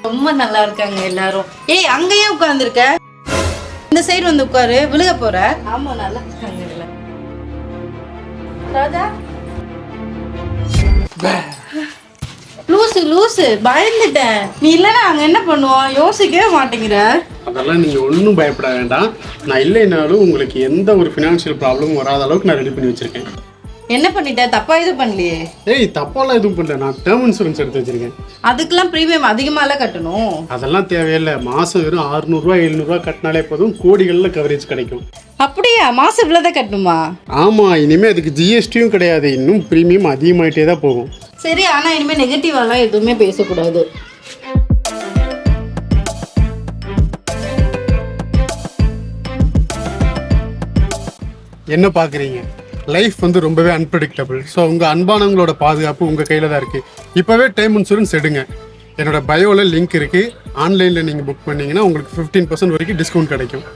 ரொம்ப நல்லா இருக்காங்க எல்லாரும். ஏய் அங்கேயே உட்கார்ந்துருக்க, இந்த சைடு வந்து உட்காரு, விழுக போற. ஆமா நல்லா இருக்காங்க எல்லாம். ராஜா லூசு லூசு பயந்துட்டேன். நீ இல்லைன்னா அங்க என்ன பண்ணுவோம் யோசிக்கவே மாட்டேங்கிற. அதெல்லாம் நீங்கள் ஒன்றும் பயப்பட வேண்டாம். நான் இல்லைனாலும் உங்களுக்கு எந்த ஒரு ஃபினான்ஷியல் ப்ராப்ளமும் வராத அளவுக்கு நான் ரெடி பண்ணி வச்சுருக்கேன். என்ன பண்ணிட்ட? தப்பா எதுவும் பண்ணலையே? ஏய் தப்பாலாம் எதுவும் பண்ணல, நான் டேர்ம் இன்சூரன்ஸ் எடுத்து வச்சுருக்கேன். அதுக்கெல்லாம் ப்ரீமியம் அதிகமாகலாம் கட்டணும்? அதெல்லாம் தேவையில்லை. மாதம் வெறும் 600 700 கட்டினாலே போதும், கோடிகளில் கவரேஜ் கிடைக்கும். அப்படியா? மாதம் இவ்வளோதான் கட்டணுமா? ஆமாம், இனிமேல் அதுக்கு ஜிஎஸ்டியும் கிடையாது, இன்னும் ப்ரீமியம் அதிகமாகிட்டே தான் போகும். சரி, ஆனால் இனிமேல் நெகட்டிவாலாம் எதுவுமே பேசக்கூடாது. என்ன பார்க்குறீங்க? லைஃப் வந்து ரொம்பவே அன்பிரடிக்டபிள். ஸோ உங்கள் அன்பானவங்களோட பாதுகாப்பு உங்கள் கையில் தான் இருக்குது. இப்போவே டேர்ம் இன்சூரன்ஸ் எடுங்க. என்னோட பயோவில் லிங்க் இருக்குது. ஆன்லைனில் நீங்கள் புக் பண்ணிங்கன்னா உங்களுக்கு 15% வரைக்கும் டிஸ்கவுண்ட் கிடைக்கும்.